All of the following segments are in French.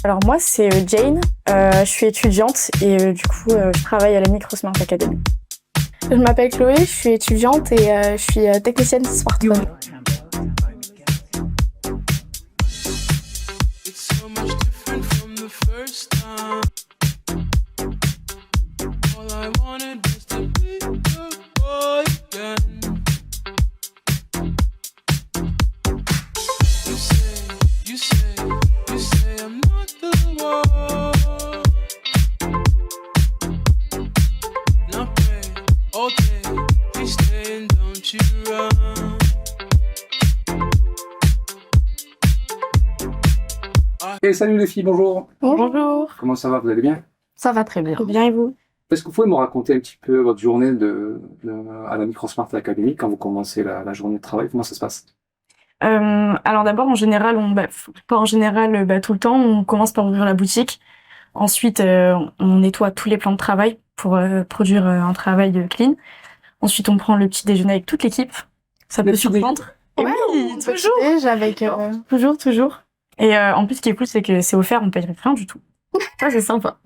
Alors moi, c'est Jane. Je suis étudiante et je travaille à la Microsmart Academy. Je m'appelle Chloé, je suis étudiante et je suis technicienne smartphone. Et salut les filles, bonjour. Bonjour. Comment ça va, vous allez bien? Ça va très bien. Bien et vous? Est-ce que vous pouvez me raconter un petit peu votre journée à la Microsmart Academy quand vous commencez la journée de travail? Comment ça se passe? Alors d'abord, en général, pas en général, tout le temps, on commence par ouvrir la boutique. Ensuite, on nettoie tous les plans de travail pour produire un travail clean. Ensuite, on prend le petit déjeuner avec toute l'équipe. Ça peut surprendre. Ouais, oui, toujours. Avec Toujours. Et en plus, ce qui est cool, c'est que c'est offert, on paye rien du tout. Ça, c'est sympa.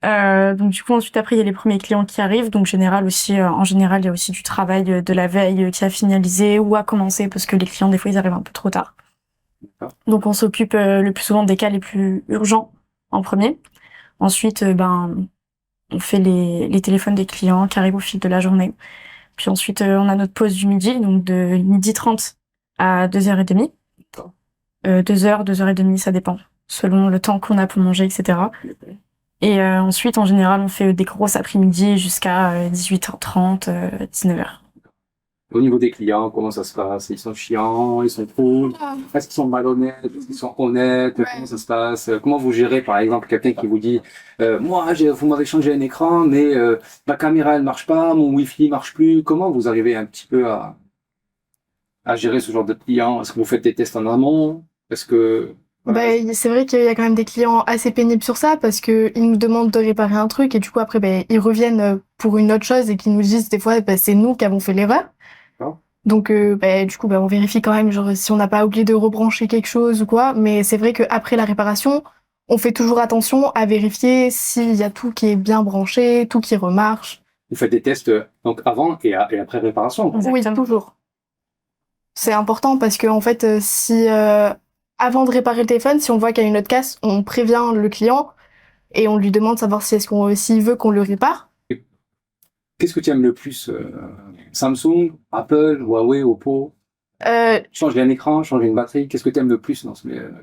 Donc du coup, ensuite, après, il y a les premiers clients qui arrivent. Donc en général, il y a aussi du travail de la veille qui a finalisé ou a commencé parce que les clients, des fois, ils arrivent un peu trop tard. D'accord. Donc on s'occupe le plus souvent des cas les plus urgents en premier. Ensuite, on fait les téléphones des clients qui arrivent au fil de la journée. Puis ensuite, on a notre pause du midi, donc de 12h30 à 2h30. 2h, 2h30, ça dépend, selon le temps qu'on a pour manger, etc. Et ensuite, en général, on fait des grosses après-midi jusqu'à 18h30, 19h. Au niveau des clients, comment ça se passe? Ils sont chiants, ils sont cool, est-ce qu'ils sont malhonnêtes, est-ce qu'ils sont honnêtes, comment ça se passe? Comment vous gérez, par exemple, quelqu'un qui vous dit moi, vous m'avez changé un écran, mais ma caméra, elle marche pas, mon Wi-Fi marche plus. Comment vous arrivez un petit peu à gérer ce genre de clients? Est-ce que vous faites des tests en amont? Est-ce que... Voilà. c'est vrai qu'il y a quand même des clients assez pénibles sur ça parce que ils nous demandent de réparer un truc et du coup après ils reviennent pour une autre chose et qu'ils nous disent des fois c'est nous qui avons fait l'erreur. D'accord. Donc on vérifie quand même genre si on n'a pas oublié de rebrancher quelque chose ou quoi, mais c'est vrai que après la réparation, on fait toujours attention à vérifier s'il y a tout qui est bien branché, tout qui remarche. Vous faites des tests donc avant et après réparation. Oui, toujours. C'est important parce que en fait si avant de réparer le téléphone, si on voit qu'il y a une autre casse, on prévient le client et on lui demande de savoir s'il veut qu'on le répare. Qu'est-ce que tu aimes le plus Samsung, Apple, Huawei, Oppo? Changer un écran, changer une batterie. Qu'est-ce que tu aimes le plus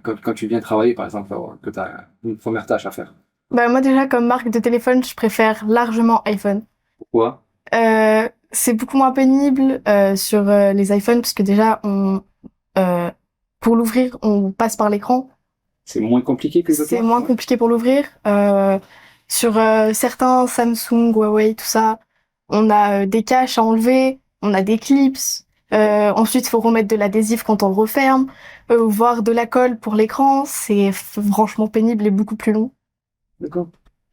quand tu viens travailler, par exemple, que tu as une première tâche à faire? Moi déjà, comme marque de téléphone, je préfère largement iPhone. Pourquoi? C'est beaucoup moins pénible sur les iPhones parce que déjà, pour l'ouvrir, on passe par l'écran. C'est moins compliqué que les autres? C'est moins compliqué pour l'ouvrir. Sur certains Samsung, Huawei, tout ça, on a des caches à enlever, on a des clips. Ensuite, il faut remettre de l'adhésif quand on le referme, voire de la colle pour l'écran. C'est franchement pénible et beaucoup plus long. D'accord.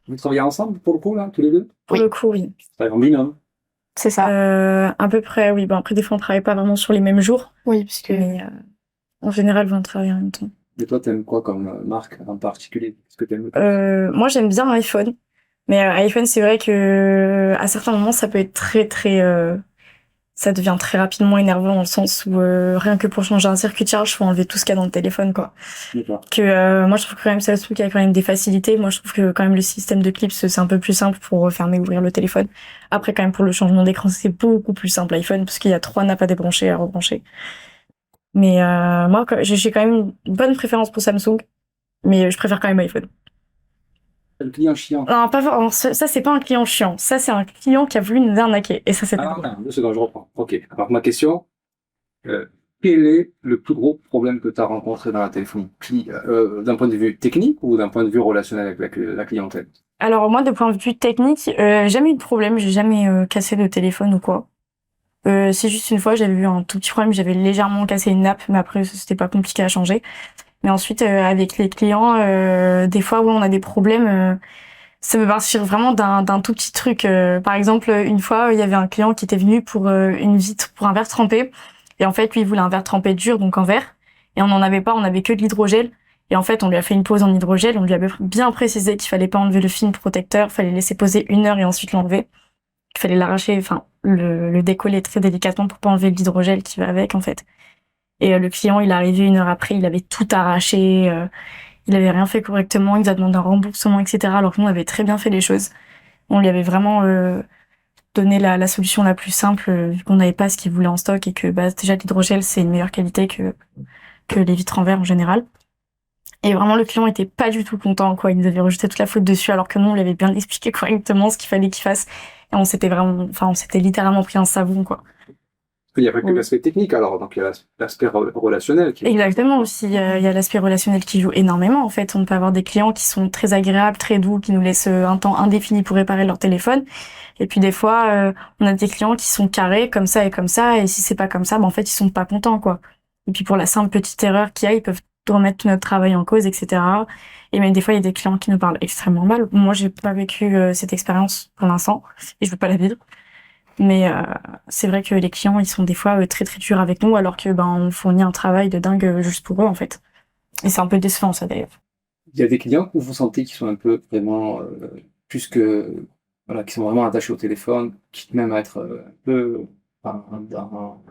Vous travaillez ensemble pour le coup, là, tous les deux? Pour le coup, oui. Vous travaillez en binôme? C'est ça. À peu près, oui. Après, des fois, on travaille pas vraiment sur les mêmes jours. Oui, puisque... Mais en général, on travaille en même temps. Et toi, t'aimes quoi comme marque en particulier? Qu'est-ce que t'aimes le plus? Moi, j'aime bien iPhone. Mais iPhone, c'est vrai que à certains moments, ça peut être très ça devient très rapidement énervant dans le sens où rien que pour changer un circuit de charge, faut enlever tout ce qu'il y a dans le téléphone, quoi. D'accord. Moi, je trouve que quand même Samsung a quand même des facilités. Moi, je trouve que quand même le système de clips, c'est un peu plus simple pour refermer et ouvrir le téléphone. Après, quand même, pour le changement d'écran, c'est beaucoup plus simple iPhone parce qu'il y a 3 nappes à débrancher et à rebrancher. Mais moi, j'ai quand même une bonne préférence pour Samsung, mais je préfère quand même iPhone. Le client chiant. Non, pas vraiment. Ça, c'est pas un client chiant. Ça, c'est un client qui a voulu nous arnaquer. Et ça, c'est Ah non, 2 secondes, je reprends. Ok. Alors, ma question, quel est le plus gros problème que tu as rencontré dans la téléphonie? D'un point de vue technique ou d'un point de vue relationnel avec la clientèle? Alors, moi, de point de vue technique, jamais eu de problème. J'ai jamais cassé de téléphone ou quoi. C'est juste une fois, j'avais eu un tout petit problème. J'avais légèrement cassé une nappe, mais après, c'était pas compliqué à changer. Mais ensuite, avec les clients, des fois, où on a des problèmes, ça peut partir vraiment d'un tout petit truc. Par exemple, une fois, il y avait un client qui était venu pour une vitre, pour un verre trempé. Et en fait, lui, il voulait un verre trempé dur, donc en verre. Et on n'en avait pas, on avait que de l'hydrogel. Et en fait, on lui a fait une pose en hydrogel, on lui avait bien précisé qu'il fallait pas enlever le film protecteur, fallait laisser poser 1 heure et ensuite l'enlever. Il fallait l'arracher, enfin, le décoller très délicatement pour pas enlever l'hydrogel qui va avec, en fait. Et le client, il est arrivé 1 heure après, il avait tout arraché, il avait rien fait correctement, il nous a demandé un remboursement, etc. Alors que nous, on avait très bien fait les choses. On lui avait vraiment donné la solution la plus simple, vu qu'on n'avait pas ce qu'il voulait en stock et que bah, déjà l'hydrogel, c'est une meilleure qualité que les vitres en verre en général. Et vraiment, le client était pas du tout content, quoi. Il nous avait rejeté toute la faute dessus, alors que nous, on lui avait bien expliqué correctement ce qu'il fallait qu'il fasse. Et on s'était littéralement pris un savon, quoi. Il n'y a pas que l'aspect technique, alors, donc il y a l'aspect relationnel. Exactement, aussi, il y a l'aspect relationnel qui joue énormément, en fait. On peut avoir des clients qui sont très agréables, très doux, qui nous laissent un temps indéfini pour réparer leur téléphone. Et puis, des fois, on a des clients qui sont carrés, comme ça, et si c'est pas comme ça, en fait, ils sont pas contents, quoi. Et puis, pour la simple petite erreur qu'il y a, ils peuvent remettre tout notre travail en cause, etc. Et même des fois, il y a des clients qui nous parlent extrêmement mal. Moi, j'ai pas vécu cette expérience pour l'instant, et je veux pas la vivre. Mais c'est vrai que les clients, ils sont des fois très très durs avec nous, alors que on fournit un travail de dingue juste pour eux, en fait. Et c'est un peu décevant, ça, d'ailleurs. Il y a des clients que vous sentez qui sont un peu vraiment plus que voilà, qui sont vraiment attachés au téléphone, quitte même à être un peu dans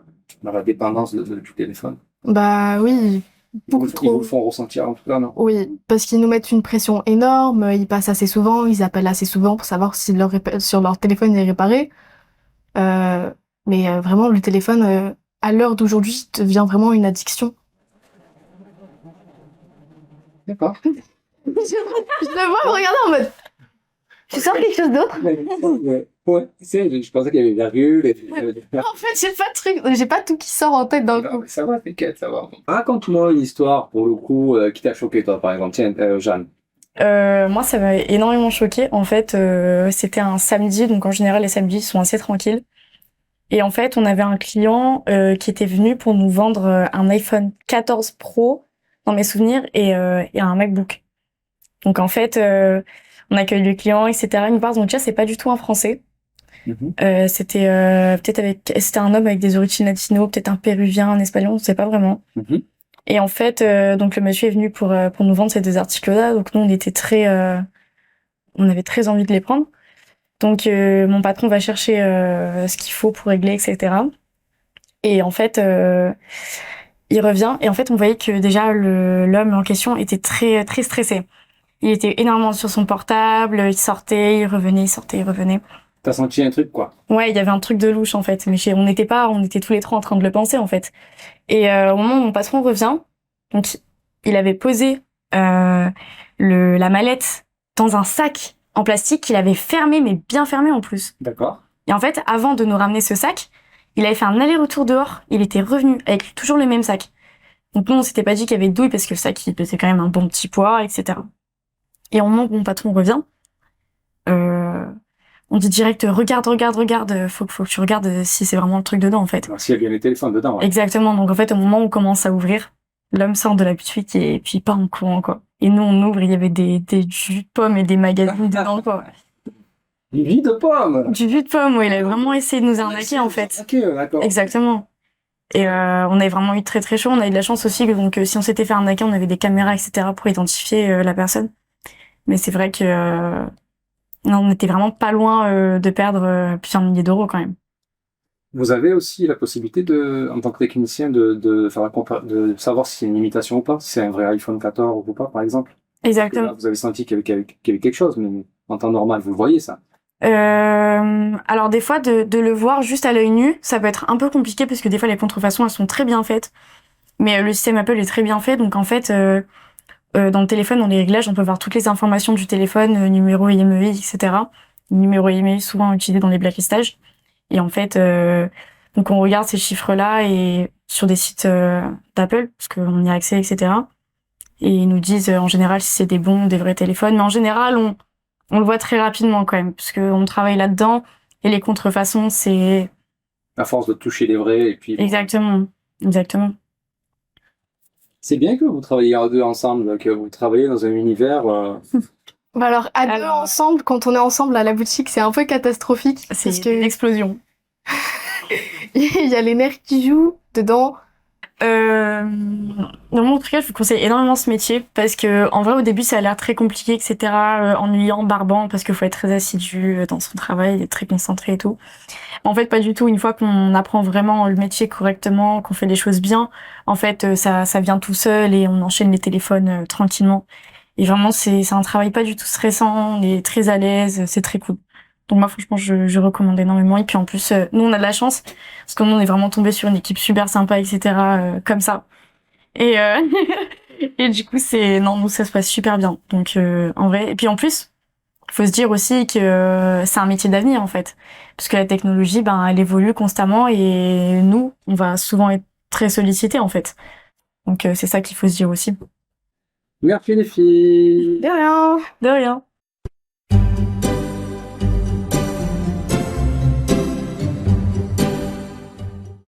la dépendance du téléphone. Bah oui, beaucoup Ils vous trop. le font ressentir en tout cas, non? Oui, parce qu'ils nous mettent une pression énorme, ils passent assez souvent, ils appellent assez souvent pour savoir si sur leur téléphone il est réparé. Mais vraiment, le téléphone, à l'heure d'aujourd'hui, devient vraiment une addiction. D'accord. Je le vois me regarder en mode. Tu sors quelque chose d'autre? Ouais, tu sais, je pensais qu'il y avait une virgule. En fait, j'ai pas tout qui sort en tête d'un Non, coup. mais ça va, t'inquiète, ça va. Raconte-moi une histoire, pour le coup, qui t'a choqué, toi, par exemple. Tiens, Jeanne. Moi, ça m'a énormément choqué. En fait, c'était un samedi, donc en général, les samedis sont assez tranquilles. Et en fait, on avait un client qui était venu pour nous vendre un iPhone 14 Pro, dans mes souvenirs, et un MacBook. Donc en fait, on accueille le client, etc. Il nous parle, donc déjà, c'est pas du tout un Français. C'était c'était un homme avec des origines latino, peut-être un Péruvien, un Espagnol, on sait pas vraiment. Et en fait, donc le monsieur est venu pour nous vendre ces 2 articles-là. Donc nous, on avait très envie de les prendre. Donc mon patron va chercher ce qu'il faut pour régler, etc. Et en fait, il revient et en fait, on voyait que déjà l'homme en question était très très stressé. Il était énormément sur son portable, il sortait, il revenait, il sortait, il revenait. T'as senti un truc, quoi? Ouais, il y avait un truc de louche en fait, mais on était tous les trois en train de le penser en fait. Et au moment où mon patron revient, donc il avait posé la mallette dans un sac en plastique qu'il avait fermé, mais bien fermé en plus. D'accord. Et en fait, avant de nous ramener ce sac, il avait fait un aller-retour dehors, il était revenu avec toujours le même sac. Donc nous, on s'était pas dit qu'il y avait de douille parce que le sac, il pesait quand même un bon petit poids, etc. Et au moment où mon patron revient, on dit direct, regarde, faut que tu regardes si c'est vraiment le truc dedans, en fait. Alors, s'il y a bien les téléphones dedans, ouais. Exactement. Donc, en fait, au moment où on commence à ouvrir, l'homme sort de la boutique et puis part en courant, quoi. Et nous, on ouvre, il y avait des jus de pommes et des magazines dedans, quoi. Du jus de pomme! Du jus de pomme, ouais. Il avait vraiment essayé de nous arnaquer, en fait. Ok, d'accord. Exactement. Et on avait vraiment eu très très chaud. On a eu de la chance aussi que donc si on s'était fait arnaquer, on avait des caméras, etc. pour identifier la personne. Mais c'est vrai que non, on était vraiment pas loin de perdre plusieurs milliers d'euros quand même. Vous avez aussi la possibilité en tant que technicien, de faire de savoir si c'est une imitation ou pas, si c'est un vrai iPhone 14 ou pas, par exemple. Exactement. Là, vous avez senti qu'il y avait quelque chose, mais en temps normal, vous le voyez ça. Alors des fois de le voir juste à l'œil nu, ça peut être un peu compliqué parce que des fois les contrefaçons elles sont très bien faites, mais le système Apple est très bien fait, donc en fait dans le téléphone, dans les réglages, on peut voir toutes les informations du téléphone, numéro IMEI, etc. Numéro IMEI souvent utilisé dans les blacklistages. Et en fait, donc on regarde ces chiffres-là et sur des sites d'Apple, parce qu'on y a accès, etc. Et ils nous disent en général si c'est des bons, des vrais téléphones. Mais en général, on le voit très rapidement quand même, parce qu'on travaille là-dedans. Et les contrefaçons, c'est... À force de toucher les vrais, et puis... Exactement. C'est bien que vous travaillez à deux ensemble, que vous travaillez dans un univers... Bah alors, deux ensemble, quand on est ensemble à la boutique, c'est un peu catastrophique. C'est une explosion. Il y a les nerfs qui jouent dedans. Dans mon cas, je vous conseille énormément ce métier parce que, en vrai, au début, ça a l'air très compliqué, etc., ennuyant, barbant, parce qu'il faut être très assidu dans son travail, être très concentré et tout. En fait, pas du tout. Une fois qu'on apprend vraiment le métier correctement, qu'on fait les choses bien, en fait, ça vient tout seul et on enchaîne les téléphones tranquillement. Et vraiment, c'est un travail pas du tout stressant, on est très à l'aise, c'est très cool. Donc moi, franchement, je recommande énormément. Et puis en plus, nous, on a de la chance, parce que nous, on est vraiment tombé sur une équipe super sympa, etc., comme ça. Et, et du coup, non, nous, ça se passe super bien. Donc, en vrai, et puis en plus, faut se dire aussi que c'est un métier d'avenir, en fait. Parce que la technologie, ben, elle évolue constamment et nous, on va souvent être très sollicités, en fait. Donc, c'est ça qu'il faut se dire aussi. Merci les filles. De rien. De rien.